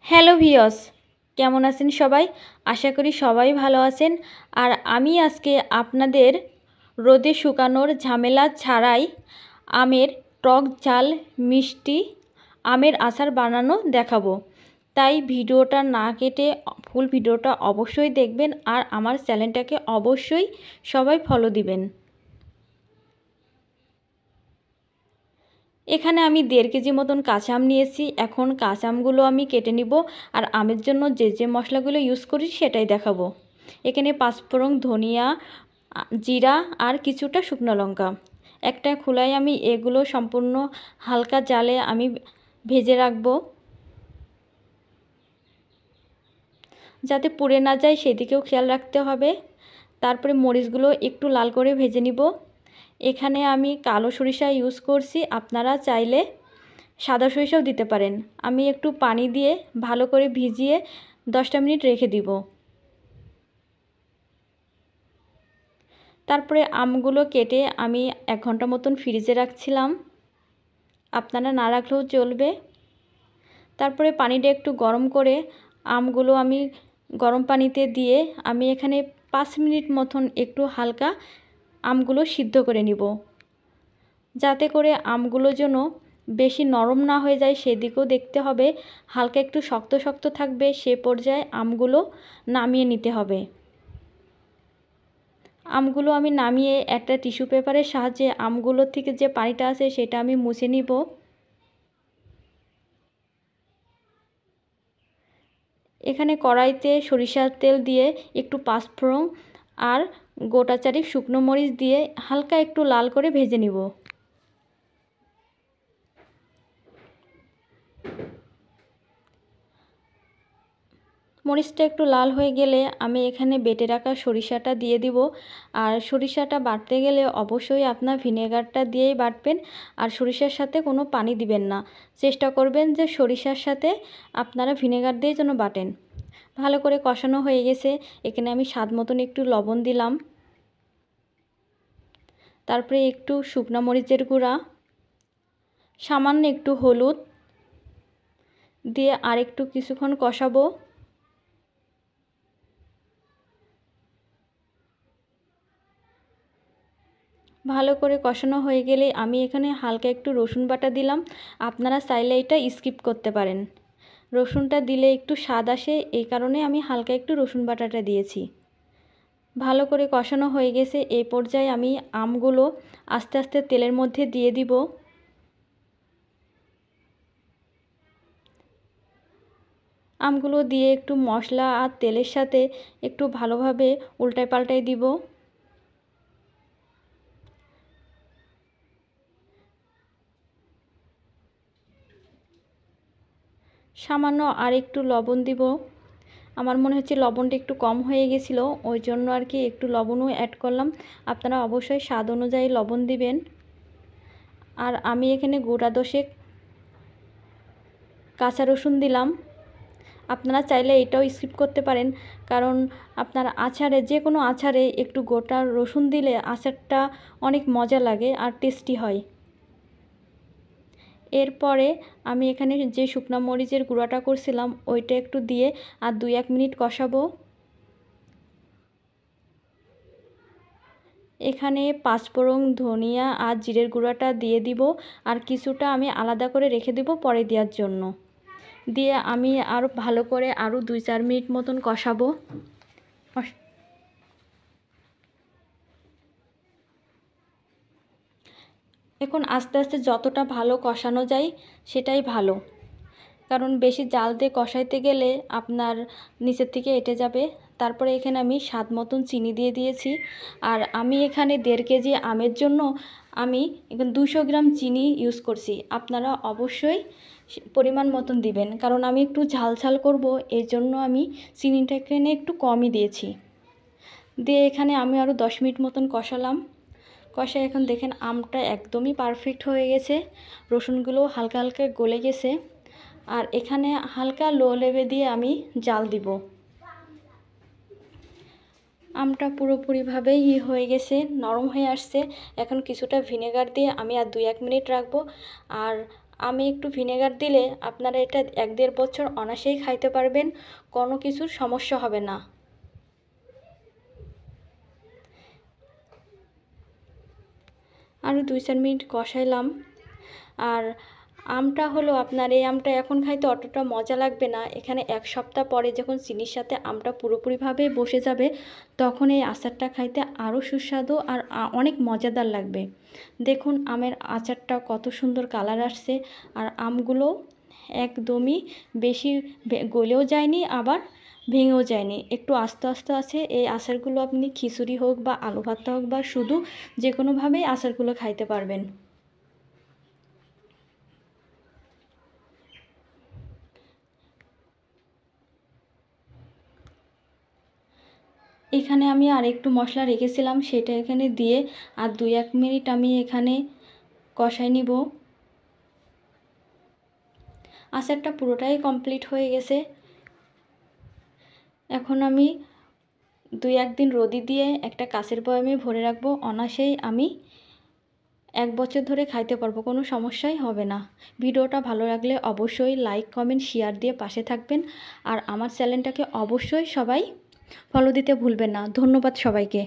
Hello viewers, কেমন আছেন সবাই? আশা করি সবাই ভালো আছেন। আর আমি আজকে আপনাদের রোদে শুকানোর ঝামেলা ছাড়াই আমের টক ঝাল মিষ্টি আমের আচার বানানো দেখাবো। তাই ভিডিওটা না কেটে ফুল ভিডিওটা অবশ্যই দেখবেন আর আমার চ্যানেলটাকে অবশ্যই সবাই ফলো দিবেন। এখানে আমি 1.5 কেজি মতন কাঁচা আম নিয়েছি। এখন কাঁচা আমগুলো আমি কেটে নিব আর আমের জন্য যে মশলাগুলো ইউজ করি সেটাই দেখাবো। এখানে পাঁচফোড়ন, ধনিয়া, জিরা আর কিছুটা শুকনো লঙ্কা। একটা খোলায় আমি এগুলো সম্পূর্ণ হালকা জালে আমি ভেজে রাখবো, যাতে পুড়ে না যায় সেদিকেও খেয়াল রাখতে হবে। তারপরে মরিচগুলো একটু লাল করে ভেজে নিব। এখানে আমি কালো সরিষা ইউজ করছি, আপনারা চাইলে সাদা সরিষাও দিতে পারেন। আমি একটু পানি দিয়ে ভালো করে ভিজিয়ে 10টা মিনিট রেখে দিব। তারপরে আমগুলো কেটে আমি 1 ঘন্টা মতন ফ্রিজে রাখছিলাম, আপনারা না রাখলেও চলবে। তারপরে পানিটা একটু গরম করে আমগুলো আমি গরম পানিতে দিয়ে আমি এখানে 5 মিনিট মতন একটু হালকা আমগুলো সিদ্ধ করে নিব, যাতে করে আমগুলো যেন বেশি নরম না হয়ে যায় সেদিকেও দেখতে হবে। হালকা একটু শক্ত শক্ত থাকবে, সে পর্যায়ে আমগুলো নামিয়ে নিতে হবে। আমগুলো আমি নামিয়ে একটা টিস্যু পেপারের সাহায্যে আমগুলোর থেকে যে পানিটা আছে সেটা আমি মুছে নিব। এখানে কড়াইতে সরিষার তেল দিয়ে একটু পাঁচফোড়ন আর গোটা চারেক শুকনো মরিচ দিয়ে হালকা একটু লাল করে ভেজে নিব। মরিচটা একটু লাল হয়ে গেলে আমি এখানে বেটে রাখা সরিষাটা দিয়ে দিব। আর সরিষাটা বাটতে গেলে অবশ্যই আপনার ভিনেগারটা দিয়েই বাটবেন, আর সরিষার সাথে কোনো পানি দিবেন না। চেষ্টা করবেন যে সরিষার সাথে আপনারা ভিনেগার দিয়ে যেন বাটেন। ভালো করে কষানো হয়ে গেছে। এখানে আমি স্বাদ মতন একটু লবণ দিলাম, তারপরে একটু শুকনো মরিচের গুঁড়া, সামান্য একটু হলুদ দিয়ে আর একটু কিছুক্ষণ কষাবো। ভালো করে কষানো হয়ে গেলে আমি এখানে হালকা একটু রসুন বাটা দিলাম। আপনারা চাইলে এটা স্কিপ করতে পারেন, রসুনটা দিলে একটু স্বাদ আসে, এই কারণে আমি হালকা একটু রসুন বাটাটা দিয়েছি। ভালো করে কষানো হয়ে গেছে। এই পর্যায়ে আমি আমগুলো আস্তে আস্তে তেলের মধ্যে দিয়ে দিব। আমগুলো দিয়ে একটু মশলা আর তেলের সাথে একটু ভালোভাবে উল্টায় পাল্টায় দিব। সামান্য আর একটু লবণ দিব। আমার মনে হচ্ছে লবণটা একটু কম হয়ে গেছিলো, ওই জন্য আর কি একটু লবণও অ্যাড করলাম। আপনারা অবশ্যই স্বাদ অনুযায়ী লবণ দিবেন। আর আমি এখানে গোটা 10 কাঁচা রসুন দিলাম। আপনারা চাইলে এটাও স্কিপ করতে পারেন, কারণ আপনার আচারে, যে কোনো আচারে একটু গোটা রসুন দিলে আচারটা অনেক মজা লাগে আর টেস্টি হয়। এরপরে আমি এখানে যে শুকনো মরিচের গুঁড়াটা করছিলাম ওইটা একটু দিয়ে আর 2-1 মিনিট কষাবো। এখানে পাঁচফোড়ন, ধনিয়া আর জিরের গুঁড়াটা দিয়ে দিব, আর কিছুটা আমি আলাদা করে রেখে দেব পরে দেওয়ার জন্য। দিয়ে আমি আরও ভালো করে আরও 2-4 মিনিট মতন কষাবো। এখন আস্তে আস্তে যতটা ভালো কষানো যায় সেটাই ভালো, কারণ বেশি জাল দিয়ে কষাইতে গেলে আপনার নিচের থেকে এঁটে যাবে। তারপরে এখানে আমি স্বাদ মতন চিনি দিয়ে দিয়েছি। আর আমি এখানে 1.5 কেজি আমের জন্য আমি এখানে 200 গ্রাম চিনি ইউজ করছি। আপনারা অবশ্যই পরিমাণ মতন দিবেন, কারণ আমি একটু ঝাল ঝাল করব, এই জন্য আমি চিনিটা এখানে একটু কমই দিয়েছি। দিয়ে এখানে আমি আরও 10 মিনিট মতন কষালাম। কষায় এখন দেখেন আমটা একদমই পারফেক্ট হয়ে গেছে, রসুনগুলো হালকা হালকা গলে গেছে। আর এখানে হালকা লো লেভেল দিয়ে আমি জাল দিব। আমটা পুরোপুরিভাবেই হয়ে গেছে, নরম হয়ে আসছে। এখন কিছুটা ভিনেগার দিয়ে আমি আর 2-1 মিনিট রাখবো। আর আমি একটু ভিনেগার দিলে আপনারা এটা 1-1.5 বছর অনায়াসেই খাইতে পারবেন, কোনো কিছুর সমস্যা হবে না। আরও 2-4 মিনিট কষাইলাম। আর আমটা হলো আপনার, এই আমটা এখন খাইতে অতটা মজা লাগবে না, এখানে 1 সপ্তাহ পরে যখন চিনির সাথে আমটা পুরোপুরিভাবে বসে যাবে তখন এই আচারটা খাইতে আরও সুস্বাদু আর অনেক মজাদার লাগবে। দেখুন আমের আচারটা কত সুন্দর কালার আসছে, আর আমগুলো একদমই বেশি গলেও যায়নি আবার ভেঙেও যায়নি, একটু আস্তে আস্তে আছে। এই আচারগুলো আপনি খিচুড়ি হোক বা আলু ভর্তা হোক বা শুধু যে কোনোভাবেই আচারগুলো খাইতে পারবেন। এখানে আমি আর একটু মশলা রেখেছিলাম, সেটা এখানে দিয়ে আর 2-1 মিনিট আমি এখানে কষাই নিব। আচারটা পুরোটাই কমপ্লিট হয়ে গেছে। এখন আমি 2-1 দিন রোদে দিয়ে একটা কাঁচের বয়ামে ভরে রাখবো, অনায়াসেই আমি 1 বছর ধরে খাইতে পারবো, কোনো সমস্যাই হবে না। ভিডিওটা ভালো লাগলে অবশ্যই লাইক কমেন্ট শেয়ার দিয়ে পাশে থাকবেন, আর আমার চ্যানেলটাকে অবশ্যই সবাই ফলো দিতে ভুলবেন না। ধন্যবাদ সবাইকে।